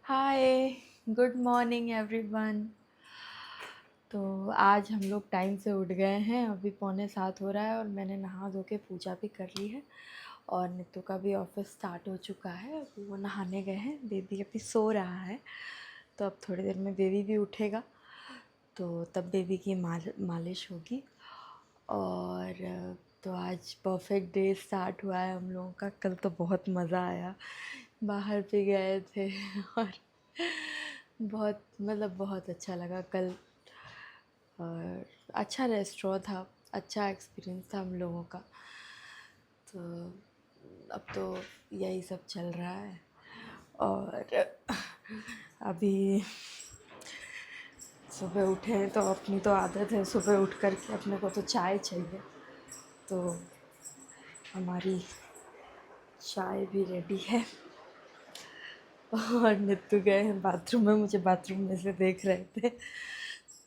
हाय, good morning everyone. तो आज हम लोग टाइम से उठ गए हैं। अभी 6:45 हो रहा है और मैंने नहा धो के पूजा भी कर ली है और नीतू का भी ऑफिस स्टार्ट हो चुका है। अभी वो नहाने गए हैं, बेबी अभी सो रहा है। तो अब थोड़ी देर में बेबी भी उठेगा तो तब बेबी की मालिश होगी। और तो आज परफेक्ट डे स्टार्ट हुआ है हम लोगों का। कल तो बहुत मज़ा आया, बाहर पे गए थे और बहुत अच्छा लगा कल। और अच्छा रेस्टोरेंट था, अच्छा एक्सपीरियंस था हम लोगों का। तो अब तो यही सब चल रहा है। और अभी सुबह उठे हैं तो अपनी तो आदत है सुबह उठ कर के अपने को तो चाय चाहिए। तो हमारी चाय भी रेडी है और नित्तू गए हैं बाथरूम में, मुझे बाथरूम में से देख रहे थे।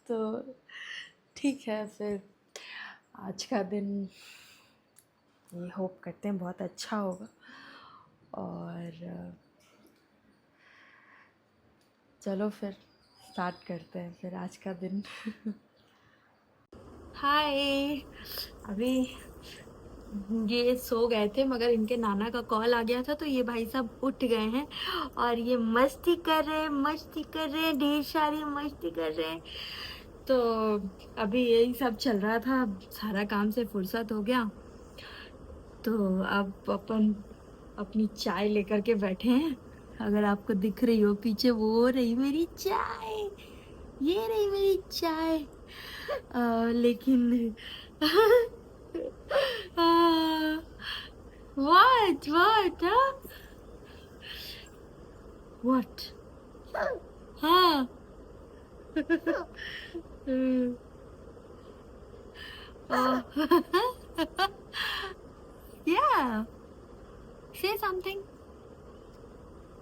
तो ठीक है, फिर आज का दिन ये होप करते हैं बहुत अच्छा होगा। और चलो फिर स्टार्ट करते हैं फिर आज का दिन। हाय, अभी ये सो गए थे मगर इनके नाना का कॉल आ गया था तो ये भाई साहब उठ गए हैं और ये मस्ती कर रहे, ढेर सारी मस्ती कर रहे हैं। तो अभी यही सब चल रहा था, सारा काम से फुर्सत हो गया। तो अब अपन अपनी चाय लेकर के बैठे हैं। अगर आपको दिख रही हो पीछे, वो रही मेरी चाय, ये रही मेरी चाय। लेकिन what what हाँ yeah, say something।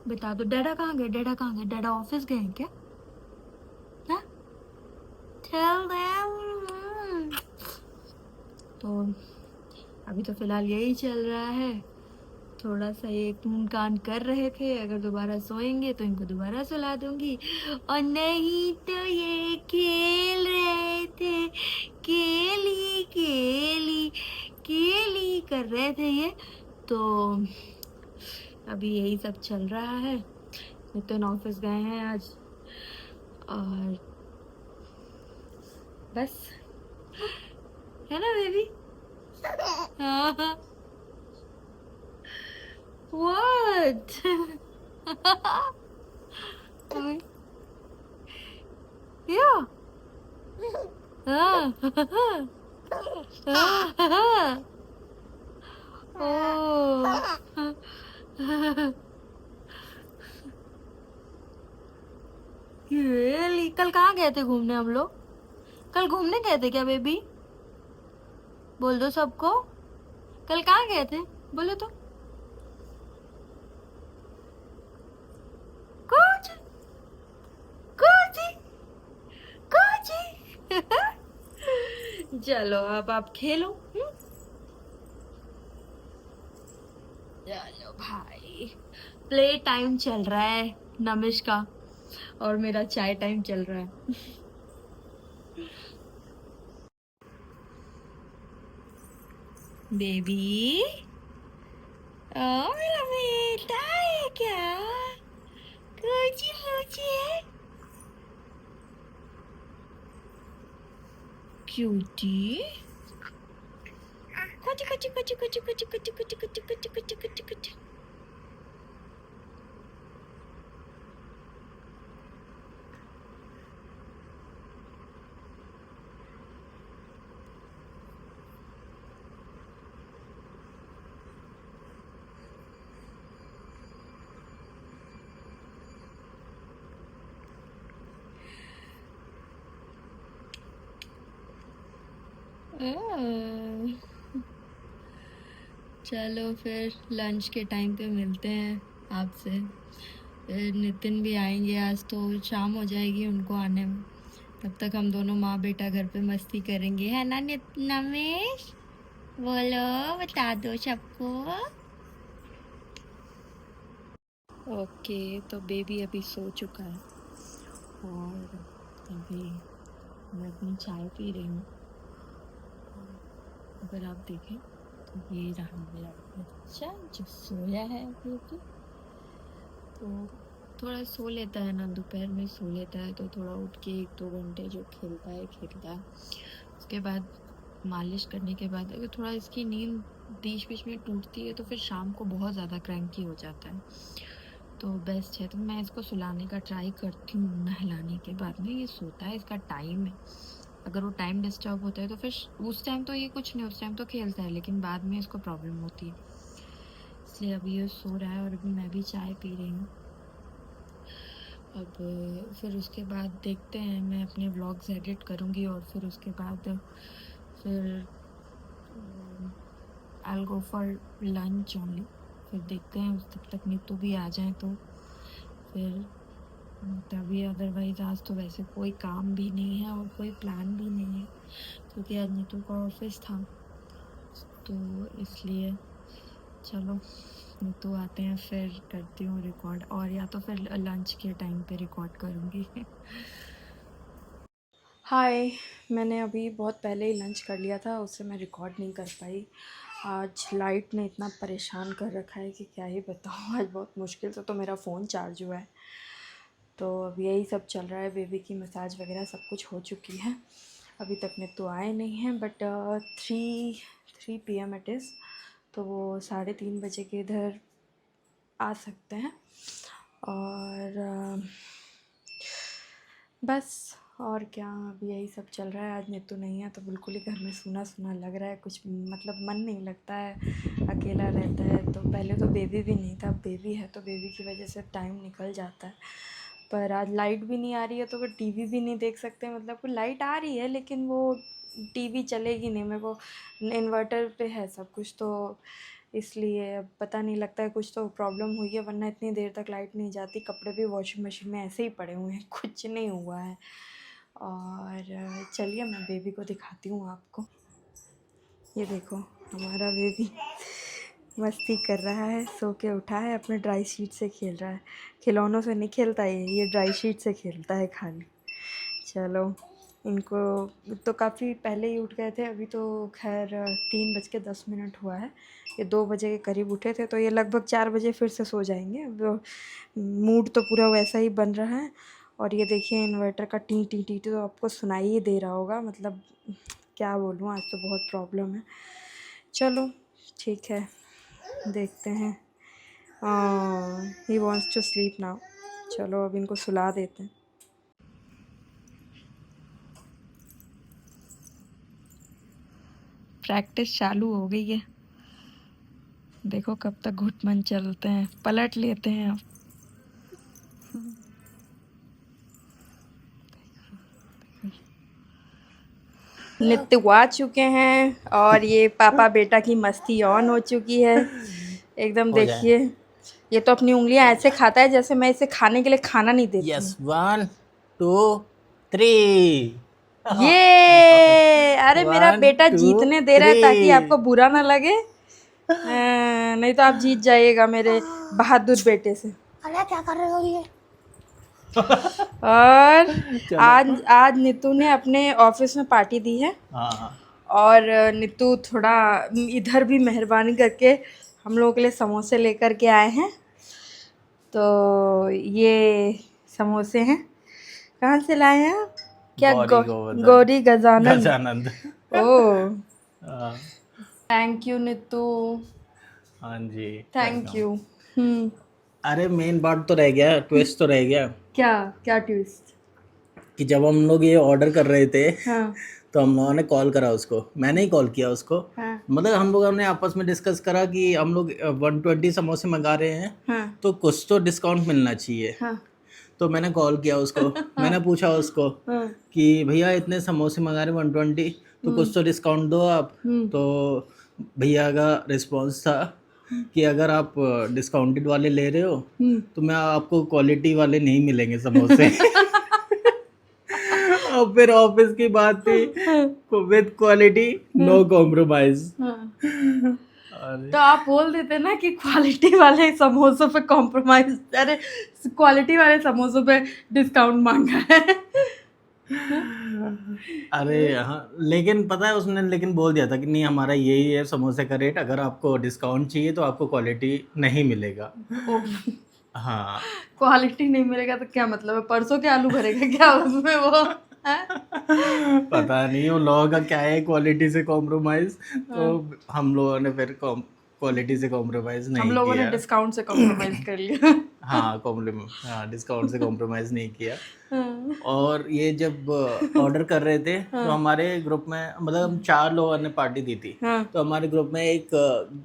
बता दो, डैडा कहाँ गए? डैडा ऑफिस गए हैं क्या? हाँ, tell them। तो अभी तो फिलहाल यही चल रहा है। थोड़ा सा ये खून कान कर रहे थे, अगर दोबारा सोएंगे तो इनको दोबारा सुला दूंगी। और नहीं तो ये खेल रहे थे, केली कर रहे थे ये। तो अभी यही सब चल रहा है। नितिन ऑफिस गए हैं आज और बस, है ना baby? What? Yeah. Oh. Really? कल कहाँ गए थे घूमने हम लोग? कल घूमने गए थे क्या बेबी? बोल दो सबको, कल कहाँ गए थे? बोलो तो। कुछ कुछ कुछ चलो अब आप खेलो। चलो भाई, प्ले टाइम चल रहा है नमिश का और मेरा चाय टाइम चल रहा है। बेबी, ओ मेरा बेटा है क्या? कोची मोची है, क्यूटी। कोची कोची कोची कोची कोची कोची कोची कोची कोची कोची कोची कोची। चलो फिर लंच के टाइम पे मिलते हैं आपसे। फिर नितिन भी आएंगे, आज तो शाम हो जाएगी उनको आने में। तब तक हम दोनों माँ बेटा घर पे मस्ती करेंगे, है ना नमेश? बोलो, बता दो सबको। ओके, तो बेबी अभी सो चुका है और अभी मैं अपनी चाय पी रही हूँ। अगर आप देखें तो ये रहा मेरा बच्चा जो सोया है अभी। तो थोड़ा सो लेता है ना, दोपहर में सो लेता है, तो थोड़ा उठ के 1-2 घंटे जो खेलता है। उसके बाद मालिश करने के बाद अगर थोड़ा इसकी नींद बीच बीच में टूटती है तो फिर शाम को बहुत ज़्यादा क्रैंकी हो जाता है, तो बेस्ट है। तो मैं इसको सुलाने का ट्राई करती हूँ, नहलाने के बाद में ये सोता है, इसका टाइम है। अगर वो टाइम डिस्टर्ब होता है तो फिर उस टाइम तो ये कुछ नहीं, उस टाइम तो खेलता है, लेकिन बाद में इसको प्रॉब्लम होती है। इसलिए अभी ये सो रहा है और अभी मैं भी चाय पी रही हूँ। अब फिर उसके बाद देखते हैं, मैं अपने व्लॉग्स एडिट करूँगी और फिर उसके बाद फिर आई गो फॉर लंच ओनली। फिर देखते हैं, तब तक नीतू भी आ जाए तो फिर तभी। अदरवाइज़ आज तो वैसे कोई काम भी नहीं है और कोई प्लान भी नहीं है, क्योंकि आज नीतू का ऑफिस था, तो इसलिए चलो नीतू आते हैं फिर करती हूँ रिकॉर्ड, और या तो फिर लंच के टाइम पे रिकॉर्ड करूँगी। हाय, मैंने अभी बहुत पहले ही लंच कर लिया था, उससे मैं रिकॉर्ड नहीं कर पाई। आज लाइट ने इतना परेशान कर रखा है कि क्या ही बताऊँ। आज बहुत मुश्किल से तो मेरा फ़ोन चार्ज हुआ है, तो अब यही सब चल रहा है। बेबी की मसाज वगैरह सब कुछ हो चुकी है, अभी तक में तो आए नहीं हैं, बट 3 PM इट इज़, तो वो 3:30 बजे के इधर आ सकते हैं। और बस और क्या, अब यही सब चल रहा है। आज नीतू नहीं है तो बिल्कुल ही घर में सूना सूना लग रहा है, कुछ मतलब मन नहीं लगता है, अकेला रहता है। तो पहले तो बेबी भी नहीं था, अब बेबी है तो बेबी की वजह से टाइम निकल जाता है। पर आज लाइट भी नहीं आ रही है तो फिर टीवी भी नहीं देख सकते, मतलब लाइट आ रही है लेकिन वो टीवी चलेगी नहीं। मेरे को इन्वर्टर पे है सब कुछ, तो इसलिए अब पता नहीं लगता है, कुछ तो प्रॉब्लम हुई है, वरना इतनी देर तक लाइट नहीं जाती। कपड़े भी वॉशिंग मशीन में ऐसे ही पड़े हुए हैं, कुछ नहीं हुआ है। और चलिए मैं बेबी को दिखाती हूँ आपको। ये देखो हमारा बेबी मस्ती कर रहा है, सो के उठा है, अपने ड्राई शीट से खेल रहा है। खिलौनों से नहीं खेलता है ये ड्राई शीट से खेलता है खाली। चलो, इनको तो काफ़ी पहले ही उठ गए थे, अभी तो खैर 3:10 हुआ है। ये 2 बजे के करीब उठे थे, तो ये लगभग 4 बजे फिर से सो जाएंगे। अब मूड तो पूरा वैसा ही बन रहा है। और ये देखिए इन्वर्टर का टी टी टी तो आपको सुनाई ही दे रहा होगा, मतलब क्या बोलूँ, आज तो बहुत प्रॉब्लम है। चलो ठीक है, देखते हैं। He wants to sleep now. चलो अब इनको सुला देते हैं। प्रैक्टिस चालू हो गई है, देखो कब तक घुटमन चलते हैं, पलट लेते हैं अब। नित्य आ चुके हैं और ये पापा बेटा की मस्ती ऑन हो चुकी है एकदम। हो जाए। देखिए ये तो अपनी उंगलियां ऐसे खाता है जैसे मैं इसे खाने के लिए खाना नहीं देती यस, हूँ। 1 2 3। ये अरे मेरा 1 बेटा 2 जीतने दे रहा है ताकि 3। आपको बुरा ना लगे। नहीं तो आप जीत जाइएगा मेरे बहादुर बेटे से। अरे क्या कर रहे हो ये? और चलो। आज आज नीतू ने अपने ऑफिस में पार्टी दी है, हाँ, और नीतू थोड़ा इधर भी मेहरबानी करके हम लोगों के लिए समोसे लेकर के आए हैं। तो ये समोसे हैं, कहाँ से लाए हैं आप? क्या गौरी गोवर्धन गौरी गजानंद? गजानंद। ओह, हाँ। थैंक यू नीतू, हाँ जी, थैंक वेलकम। यू। अरे मेन बात तो रह गया, ट्विस्ट तो रह गया क्या क्या ट्विस्ट? कि जब हम लोग ये ऑर्डर कर रहे थे हाँ तो हम लोगों ने कॉल करा उसको, मैंने ही कॉल किया उसको। हाँ मतलब हम लोगों ने आपस में डिस्कस करा कि हम लोग 120 समोसे मंगा रहे हैं, हाँ तो कुछ तो डिस्काउंट मिलना चाहिए। हाँ तो मैंने कॉल किया उसको, मैंने पूछा उसको हाँ। कि भैया इतने समोसे मंगा रहे 120, तो कुछ तो डिस्काउंट दो आप। तो भैया का रिस्पांस था कि अगर आप डिस्काउंटेड वाले ले रहे हो तो मैं आपको क्वालिटी वाले नहीं मिलेंगे समोसे। और फिर ऑफिस की बात थी, विद क्वालिटी नो कॉम्प्रोमाइज। अरे तो आप बोल देते ना कि क्वालिटी वाले समोसों पे कॉम्प्रोमाइज, अरे क्वालिटी वाले समोसों पे डिस्काउंट मांगा है। अरे हाँ, लेकिन पता है उसने लेकिन बोल दिया था कि नहीं हमारा यही है समोसे का रेट, अगर आपको डिस्काउंट चाहिए तो आपको क्वालिटी नहीं मिलेगा। हाँ क्वालिटी नहीं मिलेगा तो क्या मतलब है, परसों के आलू भरेगा क्या उसमें वो है? पता नहीं वो लोगों का क्या है क्वालिटी से कॉम्प्रोमाइज, तो हाँ, हम लोगों ने फिर क्वालिटी से कॉम्प्रोमाइज हम नहीं लोगों ने किया। डिस्काउंट से कॉम्प्रोमाइज कर लिया। हाँ कॉम्प्लीमेंट, हाँ डिस्काउंट से कॉम्प्रोमाइज नहीं किया। हाँ, और ये जब ऑर्डर कर रहे थे तो हाँ, हमारे ग्रुप में मतलब हम 4 लोगों ने पार्टी दी थी। हाँ, तो हमारे ग्रुप में एक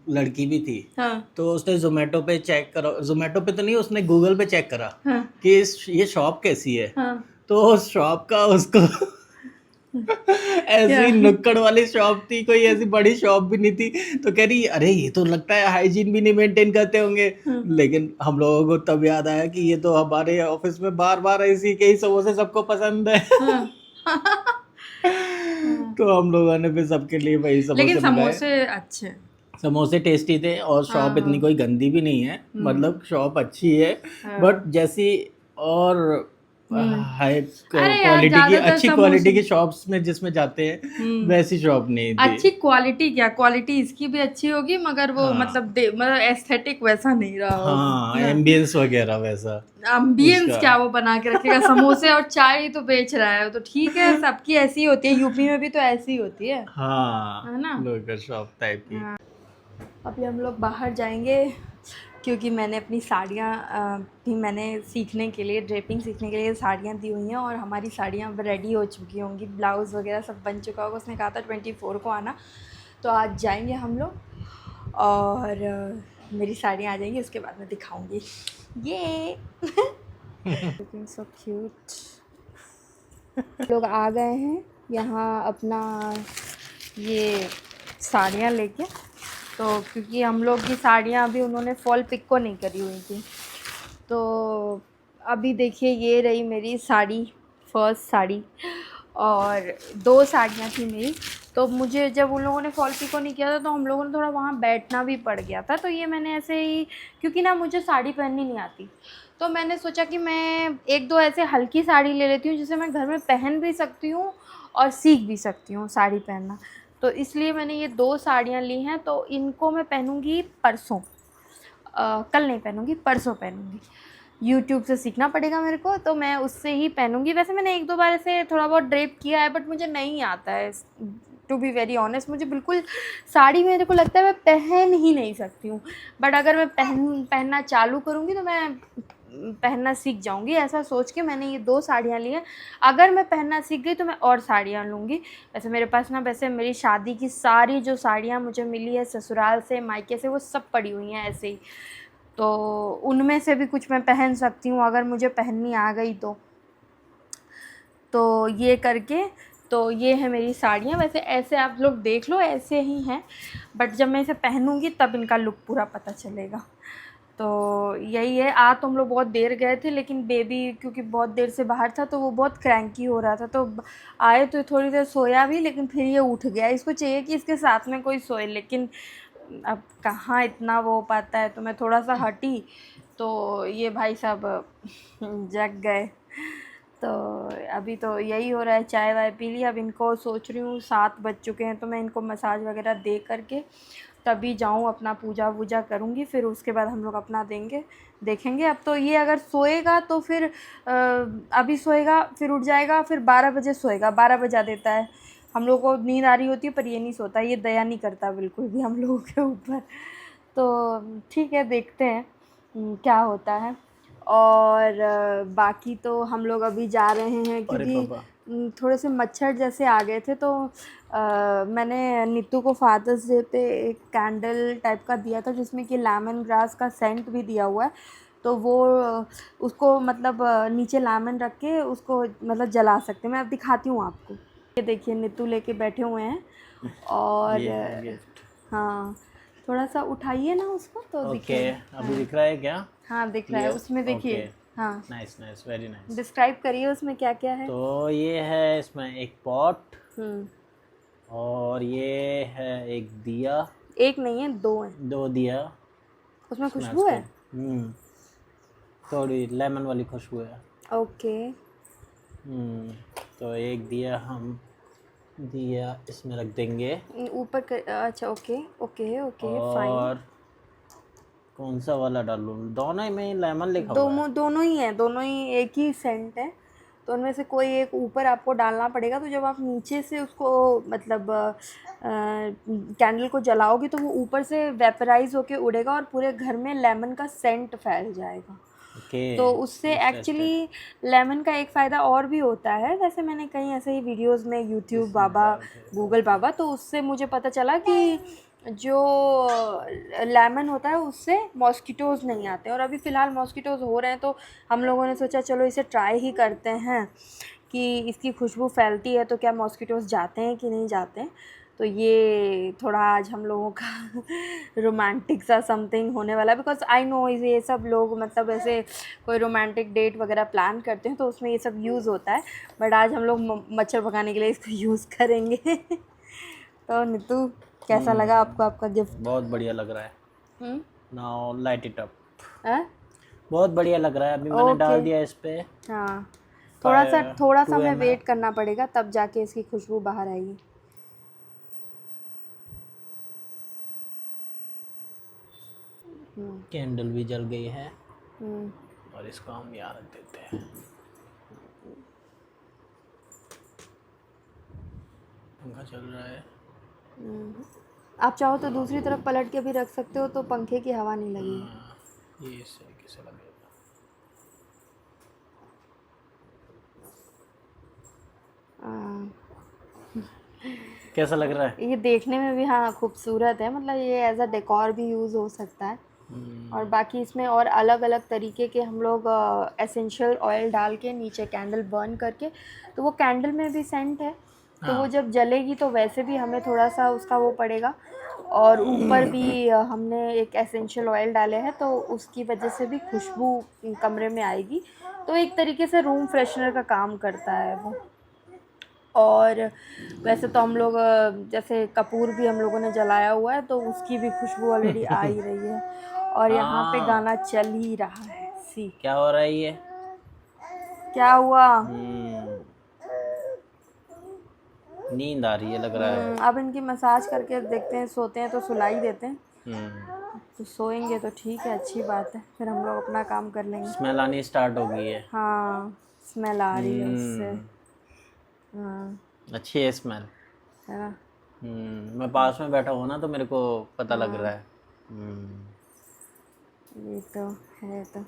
लड़की भी थी। हाँ, तो उसने जोमेटो पे चेक करा, जोमेटो पे तो नहीं, उसने गूगल पे चेक करा हाँ, कि ये शॉप कैसी है। हाँ। तो उस शॉप का उसको क्या? ऐसी नुक्कड़ वाली शॉप थी, कोई ऐसी बड़ी शॉप भी नहीं थी। तो कह रही अरे ये तो लगता है हाइजीन भी नहीं मेंटेन करते होंगे। हाँ, लेकिन हम लोगों को तब याद आया कि ये तो हमारे ऑफिस में बार बार इसी के ही समोसे सबको पसंद है। हाँ, हाँ। तो हम लोगों ने फिर सबके लिए वही लेकिन समोसे मंगाए। समोसे अच्छे हैं। समोसे टेस्टी थे और हाँ, शॉप इतनी हाँ, कोई गंदी भी नहीं है, मतलब शॉप अच्छी है। बट हाँ, जैसी और हम्म। हाई अरे यार क्वालिटी की, ज्यादातर अच्छी समोसे, क्वालिटी की शॉप्स में जिसमें जाते हैं हम्म, वैसी शॉप नहीं थी। अच्छी क्वालिटी क्या, क्वालिटी इसकी भी अच्छी होगी मगर वो हाँ मतलब एस्थेटिक वैसा नहीं रहा होगा हाँ, ना। एम्बियंस वगैरह वैसा अम्बियंस उसका। क्या वो बना के रखेगा, समोसे और चाय ही तो बेच रहा है, तो ठीक है सबकी ऐसी ही होती है, यूपी में भी तो ऐसी ही होती है हाँ ना। लोकल शॉप टाइप की। हाँ। अभी हम लोग बाहर जाएंगे क्योंकि मैंने अपनी साड़ियाँ भी मैंने सीखने के लिए, ड्रेपिंग सीखने के लिए साड़ियाँ दी हुई हैं और हमारी साड़ियाँ अब रेडी हो चुकी होंगी, ब्लाउज़ वगैरह सब बन चुका होगा। उसने कहा था 24 को आना, तो आज जाएंगे हम लोग और मेरी साड़ियाँ आ जाएंगी, उसके बाद मैं दिखाऊंगी ये। Looking so cute. लोग आ गए हैं यहाँ अपना ये साड़ियाँ लेके, तो क्योंकि हम लोग की साड़ियाँ अभी उन्होंने फॉल पिक को नहीं करी हुई थी, तो अभी देखिए ये रही मेरी साड़ी, फर्स्ट साड़ी, और 2 साड़ियाँ थी मेरी। तो मुझे जब उन लोगों ने फॉल पिक को नहीं किया था तो हम लोगों ने थोड़ा वहाँ बैठना भी पड़ गया था, तो ये मैंने ऐसे ही, क्योंकि ना मुझे साड़ी पहननी नहीं आती, तो मैंने सोचा कि मैं 1-2 ऐसे हल्की साड़ी ले लेती हूँ जिसे मैं घर में पहन भी सकती हूँ और सीख भी सकती हूँ साड़ी पहनना। तो इसलिए मैंने ये 2 साड़ियाँ ली हैं, तो इनको मैं पहनूँगी परसों, कल नहीं पहनूँगी, परसों पहनूँगी। यूट्यूब से सीखना पड़ेगा मेरे को, तो मैं उससे ही पहनूँगी। वैसे मैंने 1-2 बार ऐसे थोड़ा बहुत ड्रेप किया है बट मुझे नहीं आता है, टू बी वेरी ऑनेस्ट। मुझे बिल्कुल साड़ी मेरे को लगता है मैं पहन ही नहीं सकती हूँ, बट अगर मैं पहनना चालू करूँगी तो मैं पहनना सीख जाऊँगी, ऐसा सोच के मैंने ये 2 साड़ियाँ ली हैं। अगर मैं पहनना सीख गई तो मैं और साड़ियाँ लूँगी। वैसे मेरे पास ना, वैसे मेरी शादी की सारी जो साड़ियाँ मुझे मिली है ससुराल से, मायके से, वो सब पड़ी हुई हैं ऐसे ही, तो उनमें से भी कुछ मैं पहन सकती हूँ अगर मुझे पहननी आ गई तो ये करके, तो ये है मेरी साड़ियाँ। वैसे ऐसे आप लोग देख लो ऐसे ही हैं, बट जब मैं इसे पहनूँगी तब इनका लुक पूरा पता चलेगा। तो यही है। आ तो हम लोग बहुत देर गए थे, लेकिन बेबी क्योंकि बहुत देर से बाहर था तो वो बहुत क्रैंकी हो रहा था, तो आए तो थोड़ी देर सोया भी, लेकिन फिर ये उठ गया। इसको चाहिए कि इसके साथ में कोई सोए, लेकिन अब कहाँ इतना वो हो पाता है, तो मैं थोड़ा सा हटी तो ये भाई साहब जग गए। तो अभी तो यही हो रहा है, चाय वाय पी ली। अब इनको सोच रही हूँ 7 बज चुके हैं, तो मैं इनको मसाज वगैरह दे करके तभी जाऊँ, अपना पूजा वूजा करूँगी, फिर उसके बाद हम लोग अपना देखेंगे। अब तो ये अगर सोएगा तो फिर अभी सोएगा, फिर उठ जाएगा, फिर 12 बजे सोएगा, 12 बजा देता है। हम लोग को नींद आ रही होती है पर ये नहीं सोता, ये दया नहीं करता बिल्कुल भी हम लोगों के ऊपर। तो ठीक है, देखते हैं क्या होता है। और बाकी तो हम लोग अभी जा रहे हैं अरे क्योंकि पापा थोड़े से मच्छर जैसे आ गए थे, तो मैंने नीतू को फादर्स डे पे एक कैंडल टाइप का दिया था जिसमें कि लेमन ग्रास का सेंट भी दिया हुआ है, तो वो उसको मतलब नीचे लेमन रख के उसको मतलब जला सकते हैं। मैं अब दिखाती हूँ आपको, ये देखिए नीतू लेके बैठे हुए हैं। और ये है गिफ्ट। हाँ, थोड़ा सा उठाइए ना उसको तो ओके, दिखेगा। अभी हाँ, दिख रहा है क्या? हाँ दिख रहा है, क्लियर? उसमें ओके, देखिए। हाँ, nice nice, very nice. Describe करिए उसमें क्या क्या है। तो ये है इसमें एक पॉट हम्म, और ये है एक दिया एक नहीं है, 2 हैं। 2 दिया। उसमें Smells खुशबू है? good. थोड़ी लेमन वाली खुशबू है। ओके। तो एक दिया हम दिया इसमें रख देंगे। ऊपर अच्छा, ओके ओके ओके, फाइन। और कौन सा वाला डालूं? दोनों में लेमन लिखा हुआ है। दोनों ही हैं, दोनों ही एक ही सेंट है, तो उनमें से कोई एक ऊपर आपको डालना पड़ेगा। तो जब आप नीचे से उसको मतलब कैंडल को जलाओगे तो वो ऊपर से वेपराइज होके उड़ेगा और पूरे घर में लेमन का सेंट फैल जाएगा। ओके। तो उससे एक्चुअली लेमन का एक फ़ायदा और भी होता है। वैसे मैंने कहीं ऐसे ही वीडियोस में यूट्यूब बाबा, गूगल बाबा, तो उससे मुझे पता चला कि जो लेमन होता है उससे मॉस्किटोज़ नहीं आते। और अभी फ़िलहाल मॉस्किटोज़ हो रहे हैं, तो हम लोगों ने सोचा चलो इसे ट्राई ही करते हैं कि इसकी खुशबू फैलती है तो क्या मॉस्किटोज़ जाते हैं कि नहीं जाते हैं। तो ये थोड़ा आज हम लोगों का रोमांटिक सा समथिंग होने वाला है, बिकॉज आई नो ये सब लोग मतलब ऐसे कोई रोमांटिक डेट वगैरह प्लान करते हैं तो उसमें ये सब यूज़ होता है। बट आज हम लोग मच्छर भगाने के लिए इसको यूज़ करेंगे। तो नीतू, कैसा लगा आपको आपका गिफ्ट? बहुत बढ़िया लग रहा है। Now light it up. हाँ, बहुत बढ़िया लग रहा है। अभी मैंने डाल दिया इस पे। हाँ, थोड़ा सा 2 हमें ml। वेट करना पड़ेगा, तब जाके इसकी खुशबू बाहर आएगी। कैंडल भी जल गई है हम्म। और इसको हम यहाँ रख देते हैं। पंखा चल रहा है। आप चाहो तो दूसरी तरफ पलट के भी रख सकते हो, तो पंखे की हवा नहीं लगेगी। ये इस तरीके से लगेगा। कैसा लग रहा है? ये देखने में भी हाँ खूबसूरत है, मतलब ये एज अ डेकोर भी यूज़ हो सकता है। और बाकी इसमें और अलग अलग तरीके के हम लोग एसेंशियल ऑयल डाल के नीचे कैंडल बर्न करके, तो वो कैंडल में भी सेंट है, तो वो जब जलेगी तो वैसे भी हमें थोड़ा सा उसका वो पड़ेगा। और ऊपर भी हमने एक एसेंशियल ऑयल डाले हैं, तो उसकी वजह से भी खुशबू कमरे में आएगी। तो एक तरीके से रूम फ्रेशनर का काम करता है वो। और वैसे तो हम लोग जैसे कपूर भी हम लोगों ने जलाया हुआ है, तो उसकी भी खुशबू ऑलरेडी आ ही रही है। और यहाँ पे गाना चल ही रहा है। सी क्या हो रहा है ये? क्या हुआ? नींद आ रही है लग रहा है। अब इनकी मसाज करके देखते हैं, सोते हैं तो सुलाई देते हैं। तो सोएंगे तो ठीक है, अच्छी बात है, फिर हम लोग अपना काम कर लेंगे। स्मेल आनी स्टार्ट हो गई है। हाँ, स्मेल आ रही है उससे। हाँ, अच्छी है स्मेल, है ना? मैं पास में बैठा हूँ ना तो मेरे को पता लग रहा है। ये तो है। तो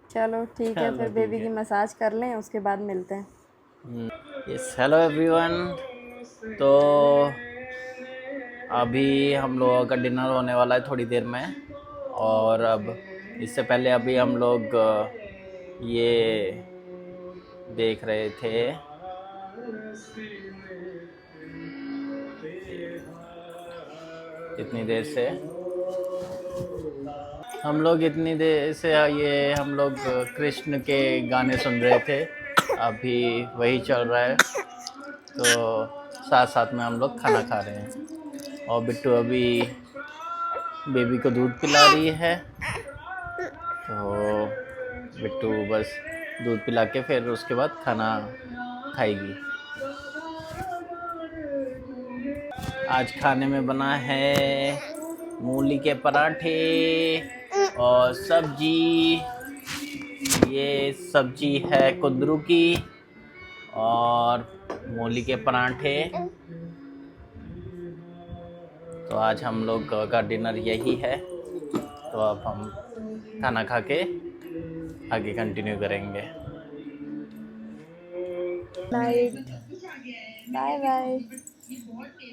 चलो ठीक है, फिर बेबी की मसाज कर लें, उसके बाद मिलते हैं। Yes, hello everyone. तो अभी हम लोगों का डिनर होने वाला है थोड़ी देर में। और अब इससे पहले अभी हम लोग ये देख रहे थे, इतनी देर से हम लोग ये हम लोग कृष्ण के गाने सुन रहे थे। अभी वही चल रहा है, तो साथ साथ में हम लोग खाना खा रहे हैं। और बिट्टू अभी बेबी को दूध पिला रही है, तो बिट्टू बस दूध पिला के फिर उसके बाद खाना खाएगी। आज खाने में बना है मूली के पराठे और सब्जी। ये सब्जी है कुंदरू की और मूली के पराठे। तो आज हम लोग का डिनर यही है। तो अब हम खाना खा के आगे कंटिन्यू करेंगे। Night, bye bye.